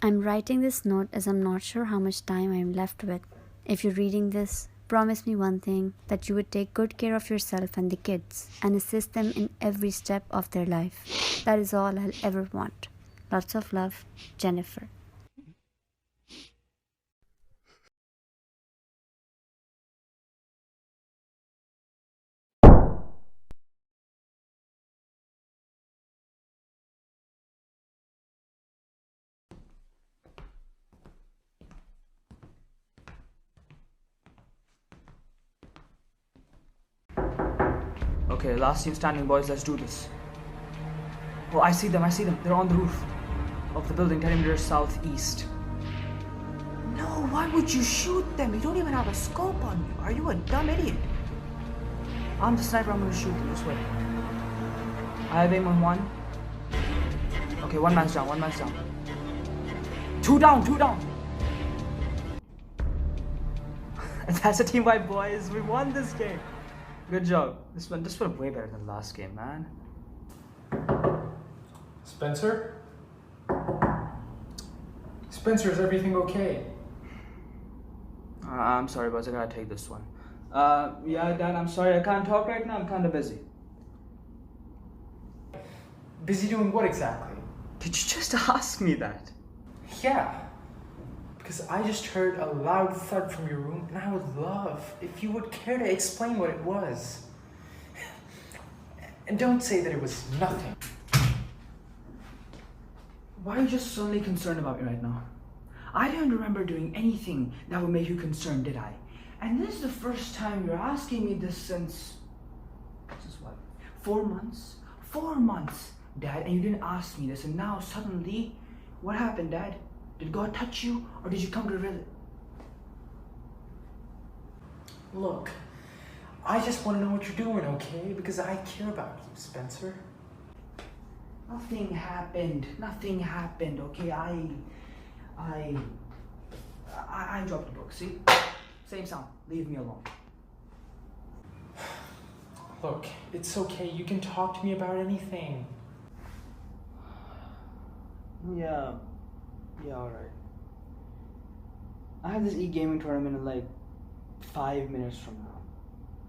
I'm writing this note as I'm not sure how much time I'm left with. If you're reading this, promise me one thing, that you would take good care of yourself and the kids and assist them in every step of their life. That is all I'll ever want. Lots of love, Jennifer. Okay, last team standing, boys. Let's do this. Oh, I see them. They're on the roof of the building, 10 meters southeast. No, why would you shoot them? You don't even have a scope on you. Are you a dumb idiot? I'm the sniper. I'm gonna shoot them. Just wait. I have aim on one. Okay, one man's down. Two down. That's a team fight, boys. We won this game. Good job. This went way better than the last game, man. Spencer? Spencer, is everything okay? I'm sorry, boys. I gotta take this one. Yeah, Dad, I'm sorry. I can't talk right now. I'm kind of busy. Busy doing what exactly? Did you just ask me that? Yeah. Because I just heard a loud thud from your room, and I would love if you would care to explain what it was. And don't say that it was nothing. Why are you just suddenly concerned about me right now? I don't remember doing anything that would make you concerned, did I? And this is the first time you're asking me this since what? 4 months? 4 months, Dad, and you didn't ask me this, and now suddenly, what happened, Dad? Did God touch you, or did you come to realize? Look, I just want to know what you're doing, okay? Because I care about you, Spencer. Nothing happened, okay? I dropped the book, see? Same sound, leave me alone. Look, it's okay. You can talk to me about anything. Yeah, alright. I have this e-gaming tournament in like 5 minutes from now.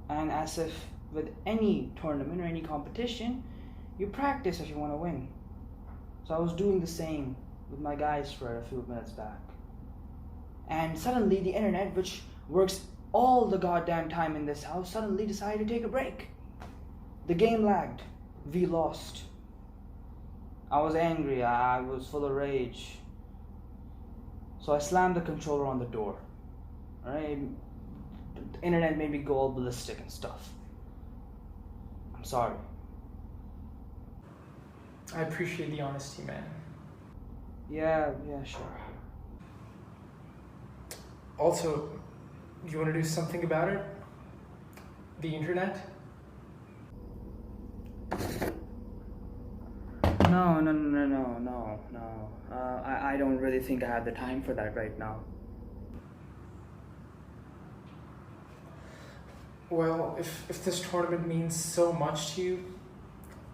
And as if with any tournament or any competition, you practice if you want to win. So I was doing the same with my guys for a few minutes back. And suddenly the internet, which works all the goddamn time in this house, suddenly decided to take a break. The game lagged. We lost. I was angry. I was full of rage. So I slammed the controller on the door. Alright? The internet made me go all ballistic and stuff. I'm sorry. I appreciate the honesty, man. Yeah, sure. Also, you want to do something about it? The internet? No. I don't really think I have the time for that right now. Well, if this tournament means so much to you,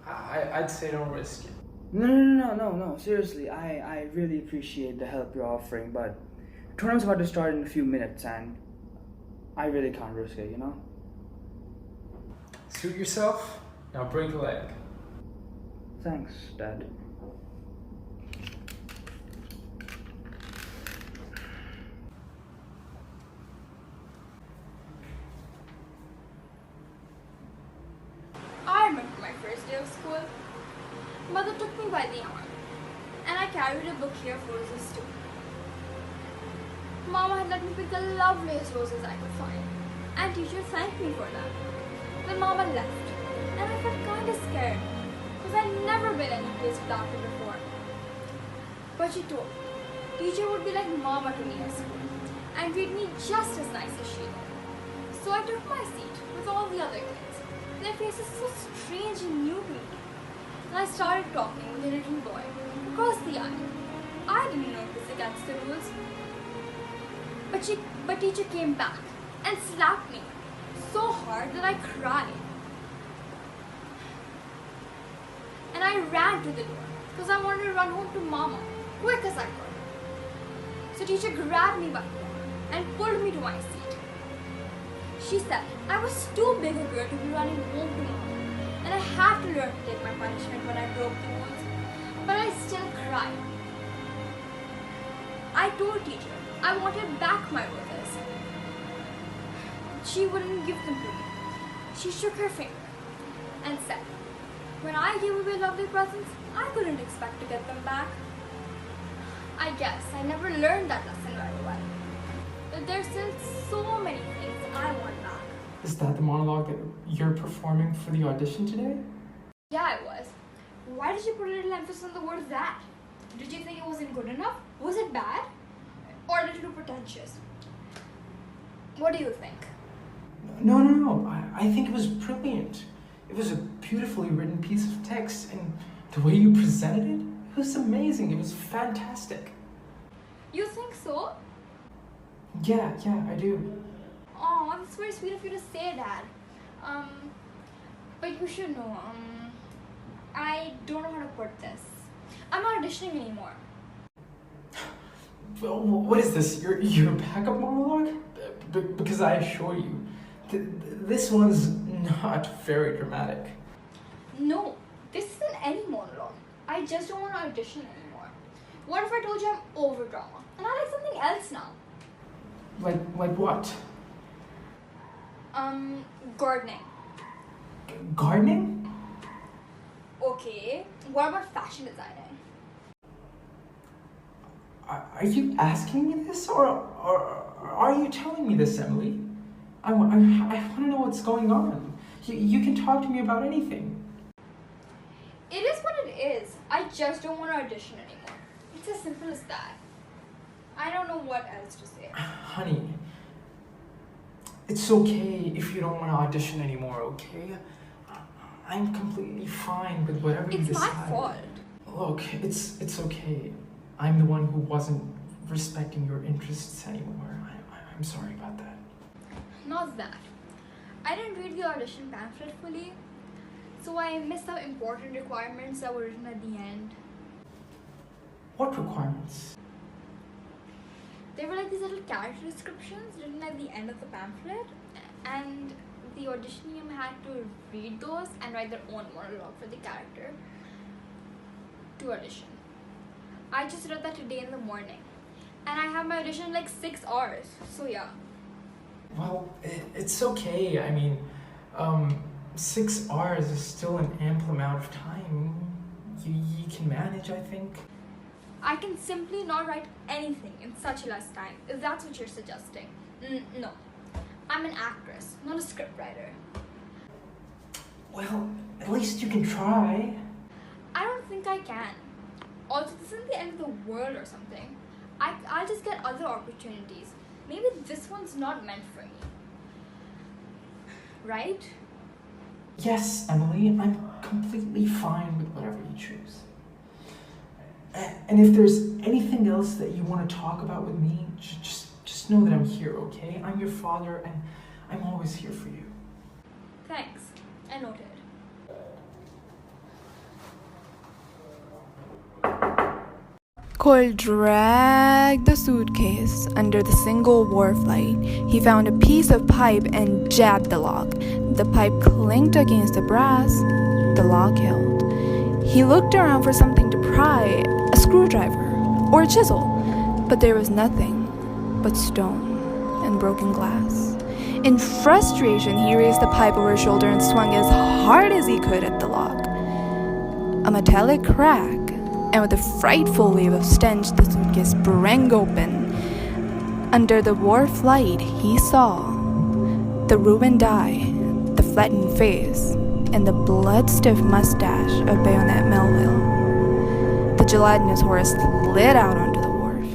I'd say don't risk it. No. Seriously, I really appreciate the help you're offering, but the tournament's about to start in a few minutes and I really can't risk it, you know? Suit yourself, now break a leg. Thanks, Dad. I remember my first day of school. Mother took me by the arm, and I carried a bouquet of roses too. Mama had let me pick the loveliest roses I could find, and teacher thanked me for that. Then Mama left, and I felt kinda scared, because I'd never been any place without her before. But she told me, teacher would be like Mama to me at school, and treat me just as nice as she did. So I took my seat with all the other kids. Their faces so strange and new to me. And I started talking with a little boy across the aisle. I didn't know it was against the rules. But teacher came back and slapped me so hard that I cried. And I ran to the door because I wanted to run home to Mama, quick as I could. So teacher grabbed me by the arm and pulled me to my seat. She said I was too big a girl to be running home to mom, and I had to learn to take my punishment when I broke the rules. But I still cried. I told teacher I wanted back my roses. She wouldn't give them to me. She shook her finger and said, when I gave away lovely presents, I couldn't expect to get them back. I guess I never learned that lesson very well. But there's still so many things I want back. Is that the monologue that you're performing for the audition today? Yeah, it was. Why did you put a little emphasis on the word that? Did you think it wasn't good enough? Was it bad? Or a little too pretentious? What do you think? No. I think it was brilliant. It was a beautifully written piece of text, and the way you presented it was amazing. It was fantastic. You think so? Yeah, I do. Oh, that's very sweet of you to say, Dad. But you should know, I don't know how to put this. I'm not auditioning anymore. Well, what is this? Your backup monologue? Because I assure you, this one's not very dramatic. No, this isn't any monologue. I just don't want to audition anymore. What if I told you I'm over drama and I like something else now? Like what? Gardening. Gardening? Okay, what about fashion designing? Are you asking me this, or are you telling me this, Emily? I want to know what's going on. You can talk to me about anything. It is what it is. I just don't want to audition anymore. It's as simple as that. I don't know what else to say. Honey, it's okay if you don't want to audition anymore, okay? I'm completely fine with whatever you It's decide. my fault. Look, it's okay. I'm the one who wasn't respecting your interests anymore. I'm sorry about that. Not that. I didn't read the audition pamphlet fully, so I missed out important requirements that were written at the end. What requirements? They were like these little character descriptions written at the end of the pamphlet, and the auditionee had to read those and write their own monologue for the character to audition. I just read that today in the morning, and I have my audition in like 6 hours, so yeah. Well, it's okay. I mean, 6 hours is still an ample amount of time. You can manage, I think. I can simply not write anything in such less time, if that's what you're suggesting. No. I'm an actress, not a scriptwriter. Well, at least you can try. I don't think I can. Also, this isn't the end of the world or something. I'll just get other opportunities. Maybe this one's not meant for me. Right? Yes, Emily, I'm completely fine with whatever you choose. And if there's anything else that you want to talk about with me, just know that I'm here, okay? I'm your father, and I'm always here for you. Thanks. I noted. Cole dragged the suitcase under the single wharf light. He found a piece of pipe and jabbed the lock. The pipe clinked against the brass. The lock held. He looked around for something to pry, a screwdriver or a chisel, but there was nothing but stone and broken glass. In frustration, he raised the pipe over his shoulder and swung as hard as he could at the lock. A metallic crack, and with a frightful wave of stench, the suitcase sprang open. Under the wharf light, he saw the ruined eye, the flattened face, and the blood-stiff mustache of Bayonet Melville. The gelatinous horse slid out onto the wharf.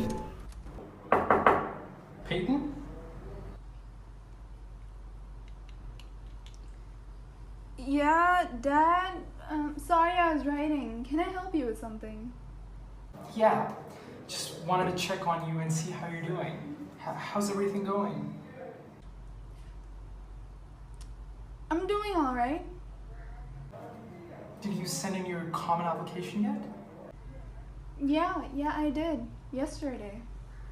Peyton? Yeah, Dad? Sorry, I was writing. Can I help you with something? Yeah, just wanted to check on you and see how you're doing. How's everything going? I'm doing all right. Did you send in your common application yet? Yeah, I did. Yesterday.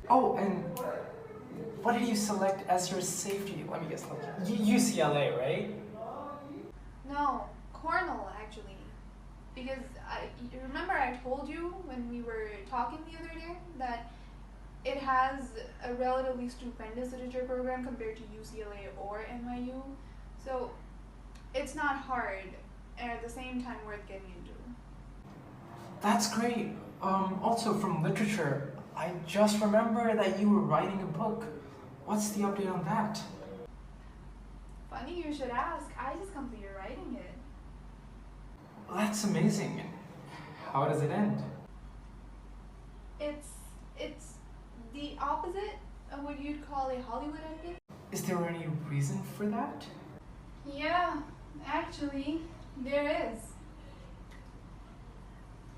Oh, and what did you select as your safety? Let me guess. UCLA, right? No, Cornell actually. Because you remember I told you when we were talking the other day that it has a relatively stupendous literature program compared to UCLA or NYU. So it's not hard and at the same time worth getting into. That's great. Also from literature, I just remember that you were writing a book. What's the update on that? Funny you should ask. I just completed writing it. That's amazing. How does it end? It's the opposite of what you'd call a Hollywood ending. Is there any reason for that? Yeah, actually, there is.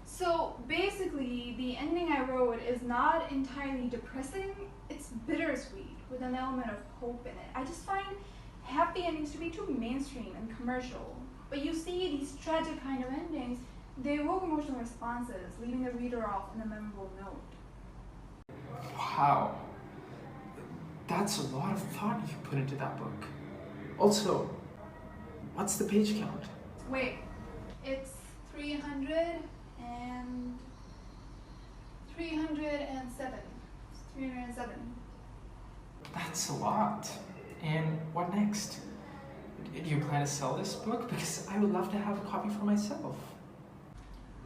So basically, the ending I wrote is not entirely depressing, it's bittersweet with an element of hope in it. I just find happy endings to be too mainstream and commercial. But you see, these tragic kind of endings, they evoke emotional responses, leaving the reader off on a memorable note. Wow. That's a lot of thought you put into that book. Also, what's the page count? Wait, it's 307. 307. That's a lot. And what next? Do you plan to sell this book? Because I would love to have a copy for myself.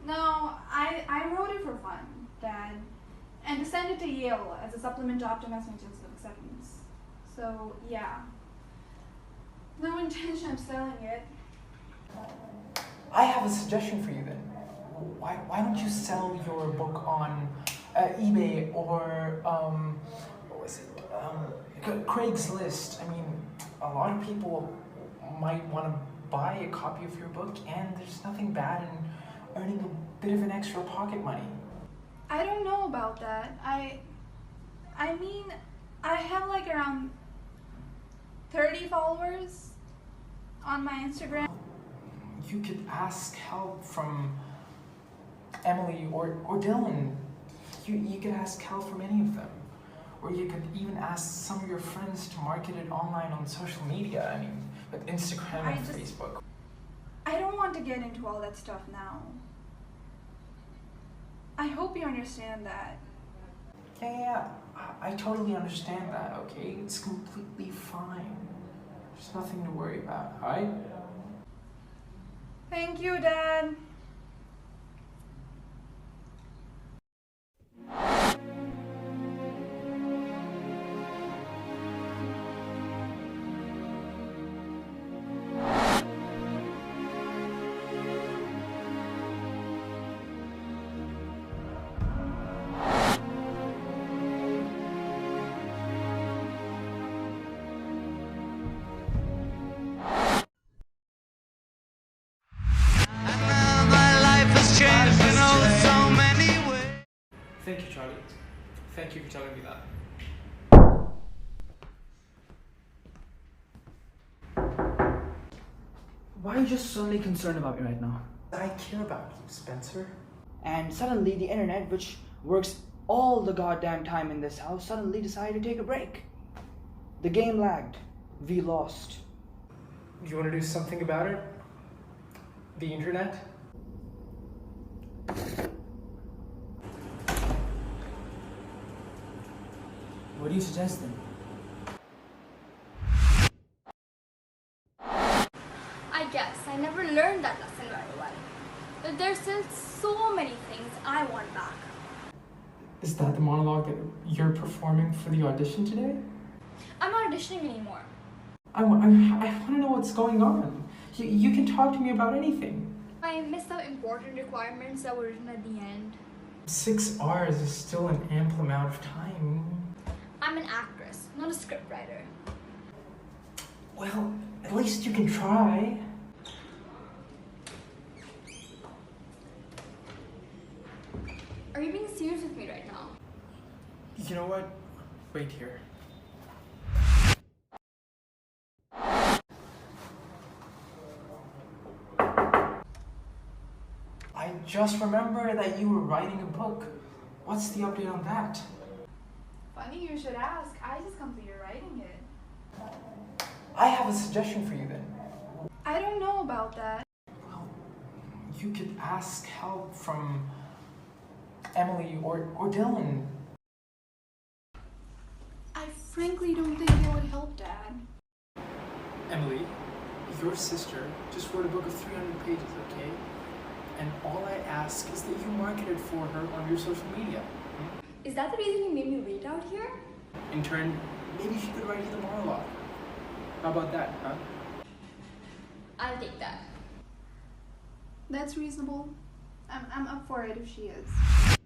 No, I wrote it for fun, Dad, and to send it to Yale as a supplement to optimize my chances of acceptance. So, yeah. No intention of selling it. I have a suggestion for you then. Why don't you sell your book on eBay or what was it? Craigslist. I mean, a lot of people might want to buy a copy of your book, and there's nothing bad in earning a bit of an extra pocket money. I don't know about that. I mean, I have like around 30 followers on my Instagram. You could ask help from Emily or Dylan. You could ask help from any of them. Or you could even ask some of your friends to market it online on social media. I mean, with Instagram and Facebook. I don't want to get into all that stuff now. I hope you understand that. Yeah, I totally understand that, okay? It's completely fine. There's nothing to worry about, alright? Thank you, Dad. Thank you, Charlie. Thank you for telling me that. Why are you just suddenly concerned about me right now? I care about you, Spencer. And suddenly the internet, which works all the goddamn time in this house, suddenly decided to take a break. The game lagged. We lost. You want to do something about it? The internet? What do you suggest then? I guess I never learned that lesson very well. But there's still so many things I want back. Is that the monologue that you're performing for the audition today? I'm not auditioning anymore. I want to know what's going on. You can talk to me about anything. I missed out important requirements that were written at the end. 6 hours is still an ample amount of time. I'm an actress, not a scriptwriter. Well, at least you can try. Are you being serious with me right now? You know what? Wait here. I just remember that you were writing a book. What's the update on that? Funny you should ask. I just completed writing it. I have a suggestion for you then. I don't know about that. Well, you could ask help from Emily or Dylan. I frankly don't think it would help, Dad. Emily, your sister just wrote a book of 300 pages, okay? And all I ask is that you market it for her on your social media. Is that the reason you made me read out here? In turn, maybe she could write you the monologue. How about that, huh? I'll take that. That's reasonable. I'm up for it if she is.